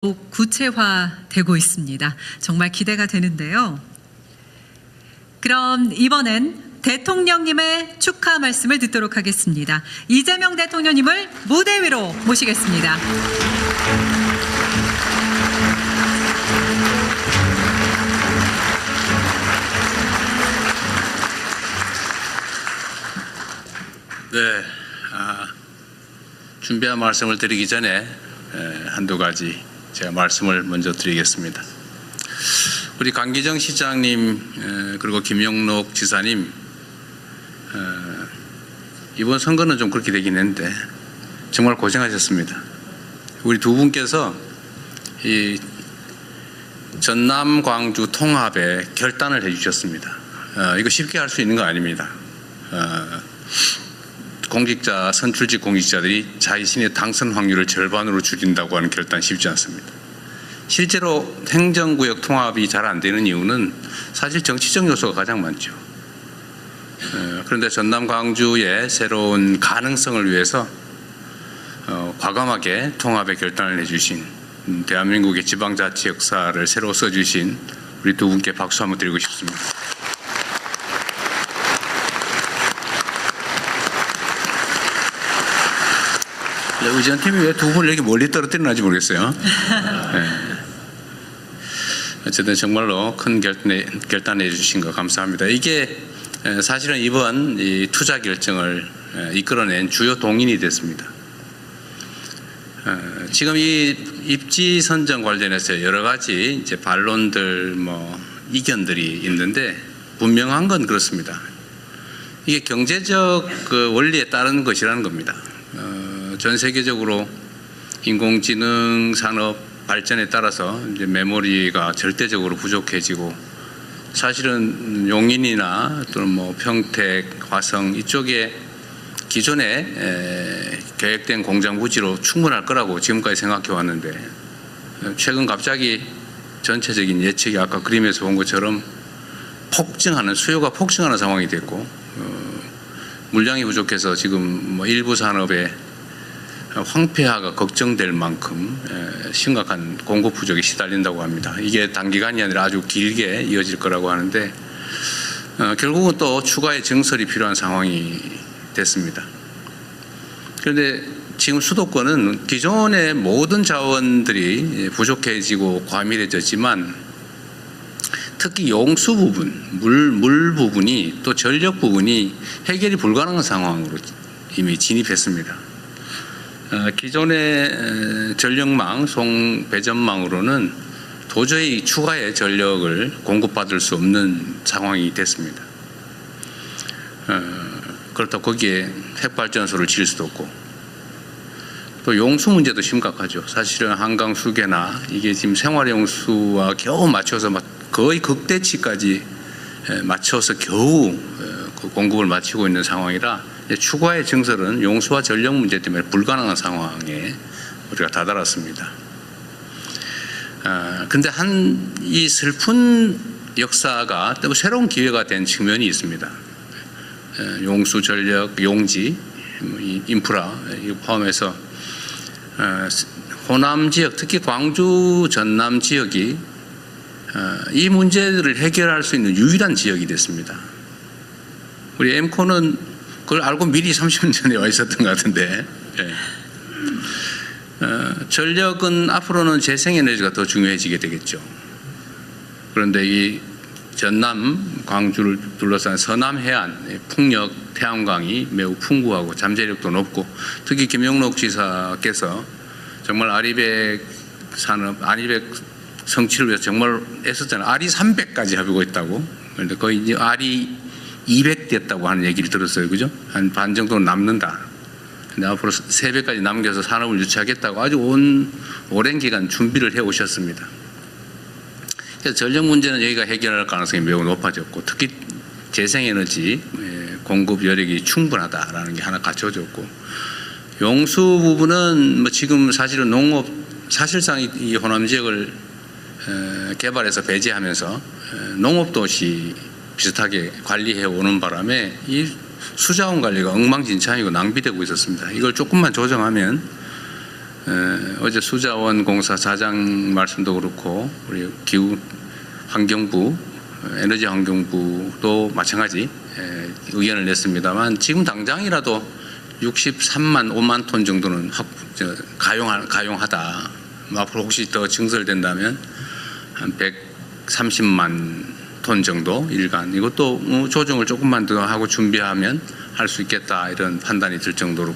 구체화되고 있습니다. 정말 기대가 되는데요. 그럼 이번엔 대통령님의 축하 말씀을 듣도록 하겠습니다. 이재명 대통령님을 무대 위로 모시겠습니다. 네, 준비한 말씀을 드리기 전에 한두 가지 제가 말씀을 먼저 드리겠습니다. 우리 강기정 시장님 그리고 김영록 지사님 이번 선거는 좀 그렇게 되긴 했는데 정말 고생하셨습니다. 우리 두 분께서 이 전남 광주 통합에 결단을 해주셨습니다. 이거 쉽게 할 수 있는 거 아닙니다. 공직자, 선출직 공직자들이 자신의 당선 확률을 절반으로 줄인다고 하는 결단 쉽지 않습니다. 실제로 행정구역 통합이 잘 안 되는 이유는 사실 정치적 요소가 가장 많죠. 그런데 전남 광주의 새로운 가능성을 위해서 과감하게 통합의 결단을 해주신 대한민국의 지방자치 역사를 새로 써주신 우리 두 분께 박수 한번 드리고 싶습니다. 의전팀이 왜 두 분을 이렇게 멀리 떨어뜨리는지 모르겠어요. 네. 어쨌든 정말로 큰 결단해 주신 거 감사합니다. 이게 사실은 이번 이 투자 결정을 이끌어낸 주요 동인이 됐습니다. 지금 이 입지 선정 관련해서 여러 가지 이제 반론들 이견들이 있는데 분명한 건 그렇습니다. 이게 경제적 그 원리에 따른 것이라는 겁니다. 전 세계적으로 인공지능 산업 발전에 따라서 이제 메모리가 절대적으로 부족해지고 사실은 용인이나 또는 평택, 화성 이쪽에 기존에 계획된 공장 부지로 충분할 거라고 지금까지 생각해 왔는데 최근 갑자기 전체적인 예측이 아까 그림에서 본 것처럼 수요가 폭증하는 상황이 됐고 물량이 부족해서 지금 일부 산업에 황폐화가 걱정될 만큼 심각한 공급 부족에 시달린다고 합니다. 이게 단기간이 아니라 아주 길게 이어질 거라고 하는데 결국은 또 추가의 증설이 필요한 상황이 됐습니다. 그런데 지금 수도권은 기존의 모든 자원들이 부족해지고 과밀해졌지만 특히 용수 부분, 물 부분이 또 전력 부분이 해결이 불가능한 상황으로 이미 진입했습니다. 기존의 전력망, 송배전망으로는 도저히 추가의 전력을 공급받을 수 없는 상황이 됐습니다. 그렇다고 거기에 핵발전소를 지을 수도 없고 또 용수 문제도 심각하죠. 사실은 한강 수계나 이게 지금 생활용수와 겨우 맞춰서 거의 극대치까지 맞춰서 겨우 공급을 마치고 있는 상황이라 추가의 증설은 용수와 전력 문제 때문에 불가능한 상황에 우리가 다다랐습니다. 근데 이 슬픈 역사가 또 새로운 기회가 된 측면이 있습니다. 용수, 전력, 용지, 인프라 이거 포함해서 호남 지역, 특히 광주, 전남 지역이 이 문제들을 해결할 수 있는 유일한 지역이 됐습니다. 우리 엠코는 그걸 알고 미리 30년 전에 와 있었던 것 같은데 전력은 앞으로는 재생에너지가 더 중요해지게 되겠죠. 그런데 이 전남, 광주를 둘러싼 서남 해안, 풍력, 태양광이 매우 풍부하고 잠재력도 높고 특히 김영록 지사께서 정말 아리백 산업, 아리백 성취를 위해서 정말 애썼잖아요. 아리 300까지 하고 있다고. 그런데 거의 이제 아리 200 됐다고 하는 얘기를 들었어요. 그죠? 한 반 정도는 남는다. 근데 앞으로 3배까지 남겨서 산업을 유치하겠다고 아주 오랜 기간 준비를 해 오셨습니다. 그래서 전력 문제는 여기가 해결할 가능성이 매우 높아졌고 특히 재생에너지 공급 여력이 충분하다라는 게 하나 갖춰졌고 용수 부분은 지금 사실은 사실상 이 호남 지역을 개발해서 배제하면서 농업도시 비슷하게 관리해 오는 바람에 이 수자원 관리가 엉망진창이고 낭비되고 있었습니다. 이걸 조금만 조정하면 어제 수자원 공사 사장 말씀도 그렇고 우리 기후 환경부, 에너지 환경부도 마찬가지 의견을 냈습니다만 지금 당장이라도 63만 5만 톤 정도는 가용하다. 앞으로 혹시 더 증설된다면 한 130만 톤 정도 일간 이것도 조정을 조금만 더 하고 준비하면 할 수 있겠다 이런 판단이 들 정도로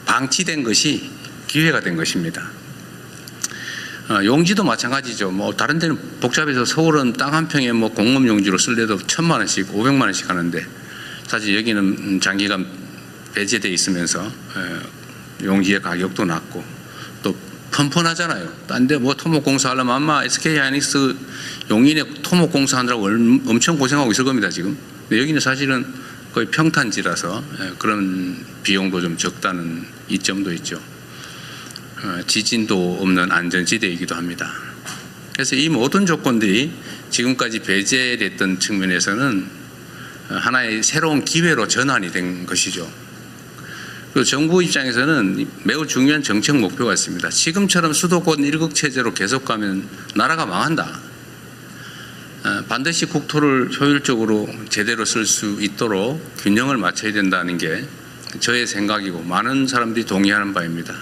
방치된 것이 기회가 된 것입니다. 용지도 마찬가지죠. 뭐 다른 데는 복잡해서 서울은 땅 한 평에 뭐 공업 용지로 쓸래도 1,000만 원씩 500만 원씩 하는데 사실 여기는 장기간 배제돼 있으면서 용지의 가격도 낮고 또 펀펀하잖아요. 딴 데 뭐 토목공사 하려면 아마 SK하이닉스 용인에 토목공사하느라고 엄청 고생하고 있을 겁니다 지금. 근데 여기는 사실은 거의 평탄지라서 그런 비용도 좀 적다는 이점도 있죠. 지진도 없는 안전지대이기도 합니다. 그래서 이 모든 조건들이 지금까지 배제됐던 측면에서는 하나의 새로운 기회로 전환이 된 것이죠. 그리고 정부 입장에서는 매우 중요한 정책 목표가 있습니다. 지금처럼 수도권 1국 체제로 계속 가면 나라가 망한다. 반드시 국토를 효율적으로 제대로 쓸 수 있도록 균형을 맞춰야 된다는 게 저의 생각이고 많은 사람들이 동의하는 바입니다.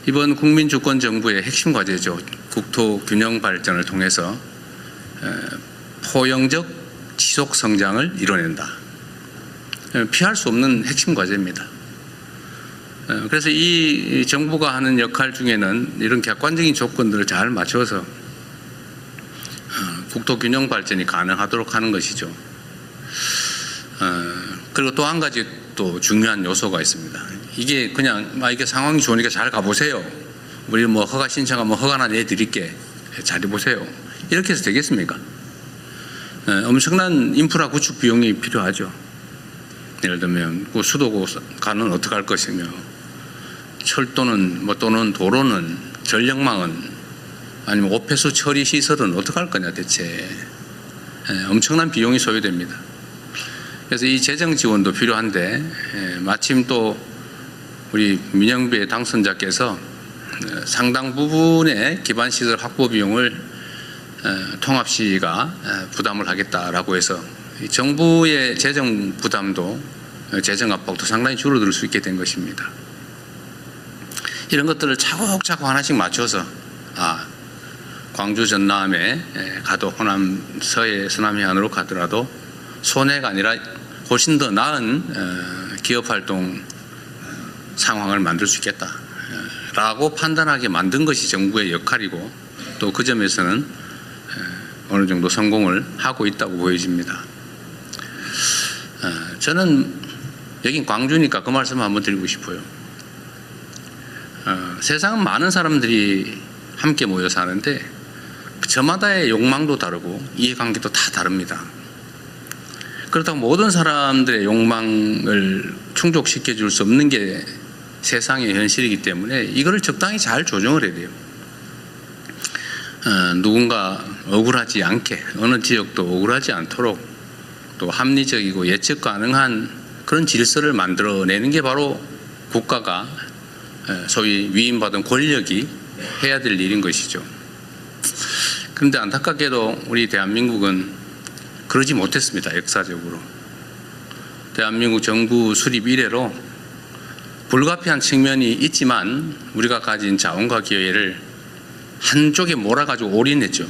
이번 국민주권정부의 핵심 과제죠. 국토 균형 발전을 통해서 포용적 지속 성장을 이뤄낸다. 피할 수 없는 핵심 과제입니다. 그래서 이 정부가 하는 역할 중에는 이런 객관적인 조건들을 잘 맞춰서 국토 균형 발전이 가능하도록 하는 것이죠. 그리고 또 한 가지 또 중요한 요소가 있습니다. 이게 그냥 이게 상황이 좋으니까 잘 가보세요. 우리 뭐 허가 신청하면 허가나 내드릴게. 잘 해보세요. 이렇게 해서 되겠습니까? 엄청난 인프라 구축 비용이 필요하죠. 예를 들면 그 수도가는 어떻게 할 것이며 철도는 또는 도로는 전력망은 아니면 오폐수 처리 시설은 어떻게 할 거냐 대체. 엄청난 비용이 소요됩니다. 그래서 이 재정 지원도 필요한데 마침 또 우리 민영배 당선자께서 상당 부분의 기반시설 확보 비용을 통합시가 부담을 하겠다라고 해서 정부의 재정 부담도 재정 압박도 상당히 줄어들 수 있게 된 것입니다. 이런 것들을 차곡차곡 하나씩 맞춰서 광주 전남에 가도 호남 서해 서남 해안으로 가더라도 손해가 아니라 훨씬 더 나은 기업활동 상황을 만들 수 있겠다라고 판단하게 만든 것이 정부의 역할이고 또 그 점에서는 어느 정도 성공을 하고 있다고 보여집니다. 저는 여긴 광주니까 그 말씀 한번 드리고 싶어요. 세상은 많은 사람들이 함께 모여 사는데 저마다의 욕망도 다르고 이해관계도 다 다릅니다. 그렇다고 모든 사람들의 욕망을 충족시켜 줄 수 없는 게 세상의 현실이기 때문에 이거를 적당히 잘 조정을 해야 돼요. 누군가 억울하지 않게 어느 지역도 억울하지 않도록 또 합리적이고 예측 가능한 그런 질서를 만들어내는 게 바로 국가가 소위 위임받은 권력이 해야 될 일인 것이죠. 그런데 안타깝게도 우리 대한민국은 그러지 못했습니다. 역사적으로. 대한민국 정부 수립 이래로 불가피한 측면이 있지만 우리가 가진 자원과 기회를 한쪽에 몰아가지고 올인했죠.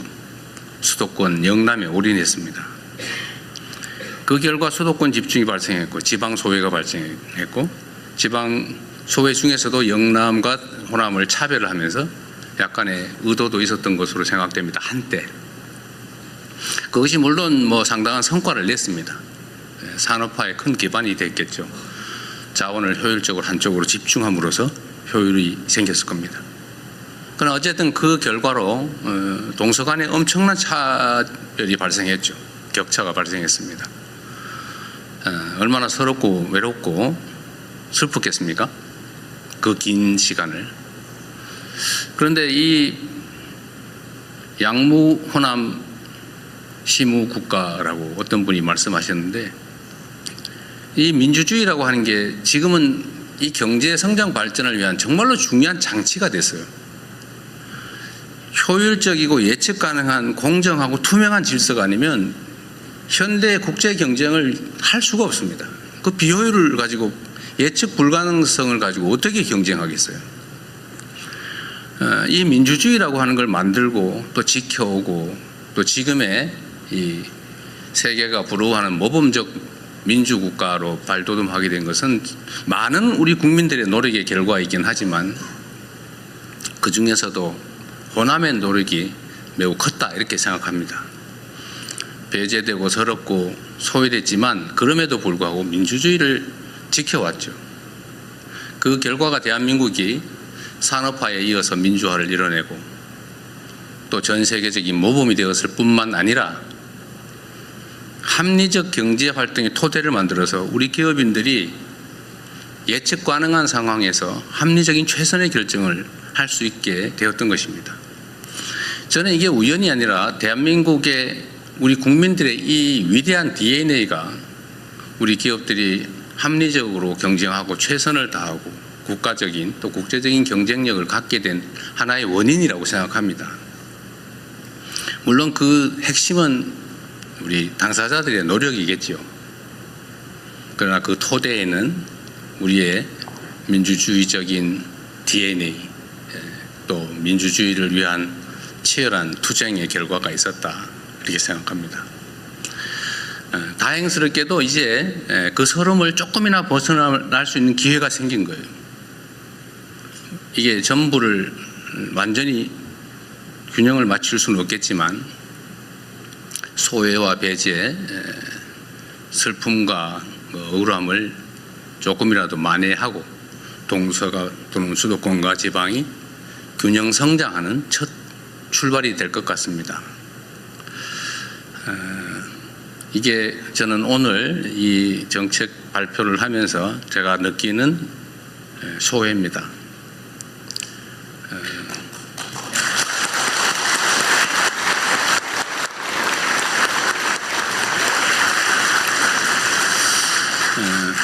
수도권 영남에 올인했습니다. 그 결과 수도권 집중이 발생했고 지방 소외가 발생했고 지방 소외 중에서도 영남과 호남을 차별을 하면서 약간의 의도도 있었던 것으로 생각됩니다. 한때. 그것이 물론 상당한 성과를 냈습니다. 산업화에 큰 기반이 됐겠죠. 자원을 효율적으로 한쪽으로 집중함으로써 효율이 생겼을 겁니다. 그러나 어쨌든 그 결과로 동서간에 엄청난 차별이 발생했죠. 격차가 발생했습니다. 얼마나 서럽고 외롭고 슬펐겠습니까? 그 긴 시간을. 그런데 이 양무 호남 시무 국가라고 어떤 분이 말씀하셨는데 이 민주주의라고 하는 게 지금은 이 경제 성장 발전을 위한 정말로 중요한 장치가 됐어요. 효율적이고 예측 가능한 공정하고 투명한 질서가 아니면 현대 국제 경쟁을 할 수가 없습니다. 그 비효율을 가지고 예측 불가능성을 가지고 어떻게 경쟁하겠어요? 이 민주주의라고 하는 걸 만들고 또 지켜오고 또 지금의 이 세계가 부러워하는 모범적 민주국가로 발돋움하게 된 것은 많은 우리 국민들의 노력의 결과이긴 하지만 그 중에서도 호남의 노력이 매우 컸다 이렇게 생각합니다. 배제되고 서럽고 소외됐지만 그럼에도 불구하고 민주주의를 지켜왔죠. 그 결과가 대한민국이 산업화에 이어서 민주화를 이뤄내고 또 전 세계적인 모범이 되었을 뿐만 아니라 합리적 경제 활동의 토대를 만들어서 우리 기업인들이 예측 가능한 상황에서 합리적인 최선의 결정을 할 수 있게 되었던 것입니다. 저는 이게 우연이 아니라 대한민국의 우리 국민들의 이 위대한 DNA가 우리 기업들이 합리적으로 경쟁하고 최선을 다하고 국가적인 또 국제적인 경쟁력을 갖게 된 하나의 원인이라고 생각합니다. 물론 그 핵심은 우리 당사자들의 노력이겠죠. 그러나 그 토대에는 우리의 민주주의적인 DNA 또 민주주의를 위한 치열한 투쟁의 결과가 있었다 이렇게 생각합니다. 다행스럽게도 이제 그 서름을 조금이나 벗어날 수 있는 기회가 생긴 거예요. 이게 전부를 완전히 균형을 맞출 수는 없겠지만 소외와 배제, 슬픔과 억울함을 조금이라도 만회하고 동서가 또는 수도권과 지방이 균형 성장하는 첫 출발이 될 것 같습니다. 이게 저는 오늘 이 정책 발표를 하면서 제가 느끼는 소회입니다.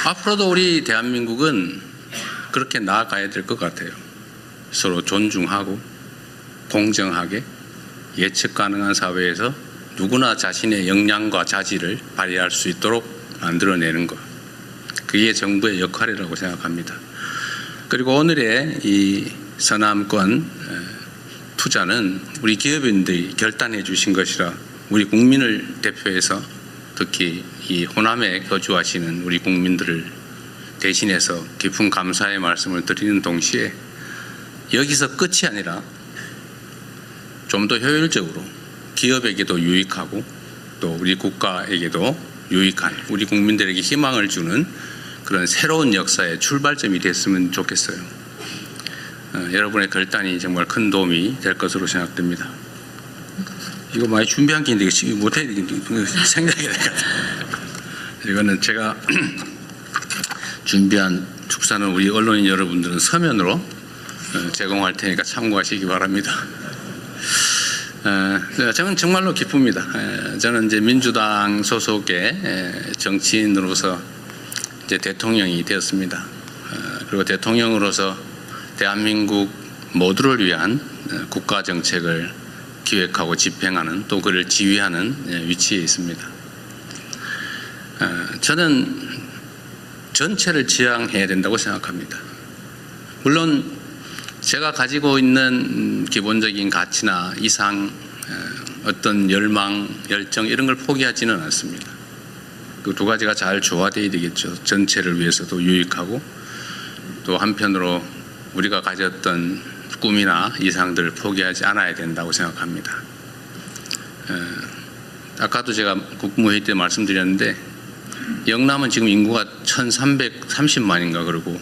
앞으로도 우리 대한민국은 그렇게 나아가야 될 것 같아요. 서로 존중하고 공정하게 예측 가능한 사회에서 누구나 자신의 역량과 자질을 발휘할 수 있도록 만들어내는 것. 그게 정부의 역할이라고 생각합니다. 그리고 오늘의 이 서남권 투자는 우리 기업인들이 결단해 주신 것이라 우리 국민을 대표해서 특히 이 호남에 거주하시는 우리 국민들을 대신해서 깊은 감사의 말씀을 드리는 동시에 여기서 끝이 아니라 좀 더 효율적으로 기업에게도 유익하고 또 우리 국가에게도 유익한 우리 국민들에게 희망을 주는 그런 새로운 역사의 출발점이 됐으면 좋겠어요. 여러분의 결단이 정말 큰 도움이 될 것으로 생각됩니다. 이거 많이 준비한 게 있는데 이거 못해 생각이 될 것 같아요. 이거는 제가 준비한 축사는 우리 언론인 여러분들은 서면으로 제공할 테니까 참고하시기 바랍니다. 저는 정말로 기쁩니다. 저는 이제 민주당 소속의 정치인으로서 이제 대통령이 되었습니다. 그리고 대통령으로서 대한민국 모두를 위한 국가 정책을 기획하고 집행하는 또 그를 지휘하는 위치에 있습니다. 저는 전체를 지향해야 된다고 생각합니다. 물론 제가 가지고 있는 기본적인 가치나 이상 어떤 열망, 열정 이런 걸 포기하지는 않습니다. 그 두 가지가 잘 조화되어야 되겠죠. 전체를 위해서도 유익하고 또 한편으로 우리가 가졌던 꿈이나 이상들을 포기하지 않아야 된다고 생각합니다. 아까도 제가 국무회의 때 말씀드렸는데 영남은 지금 인구가 1330만인가 그러고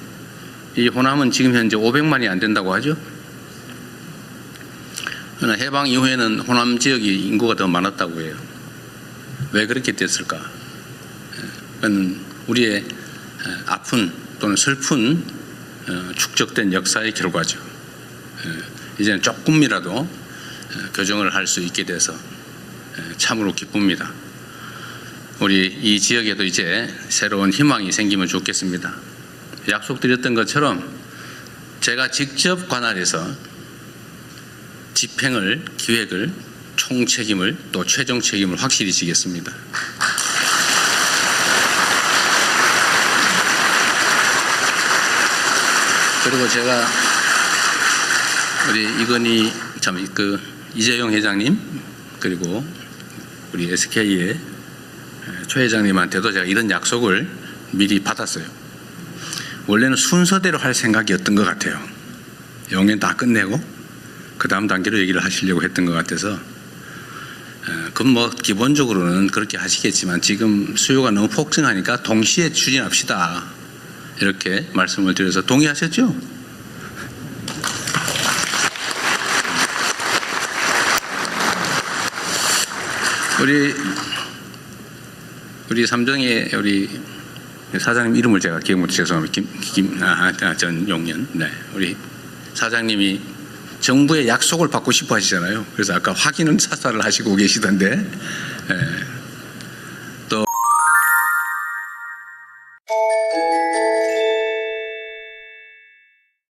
이 호남은 지금 현재 500만이 안 된다고 하죠. 그러나 해방 이후에는 호남 지역이 인구가 더 많았다고 해요. 왜 그렇게 됐을까? 그건 우리의 아픈 또는 슬픈 축적된 역사의 결과죠. 이제는 조금이라도 교정을 할 수 있게 돼서 참으로 기쁩니다. 우리 이 지역에도 이제 새로운 희망이 생기면 좋겠습니다. 약속드렸던 것처럼 제가 직접 관할해서 집행을, 기획을, 총 책임을 또 최종 책임을 확실히 지겠습니다. 그리고 제가 우리 이건희 이재용 회장님 그리고 우리 SK의 최 회장님한테도 제가 이런 약속을 미리 받았어요. 원래는 순서대로 할 생각이었던 것 같아요. 영연 다 끝내고 그 다음 단계로 얘기를 하시려고 했던 것 같아서 그건 뭐 기본적으로는 그렇게 하시겠지만 지금 수요가 너무 폭증하니까 동시에 추진합시다 이렇게 말씀을 드려서 동의하셨죠? 우리 삼정의 우리 사장님 이름을 제가 기억 못 죄송합니다. 전용년. 네, 우리 사장님이 정부의 약속을 받고 싶어 하시잖아요. 그래서 아까 확인은 사살을 하시고 계시던데. 네.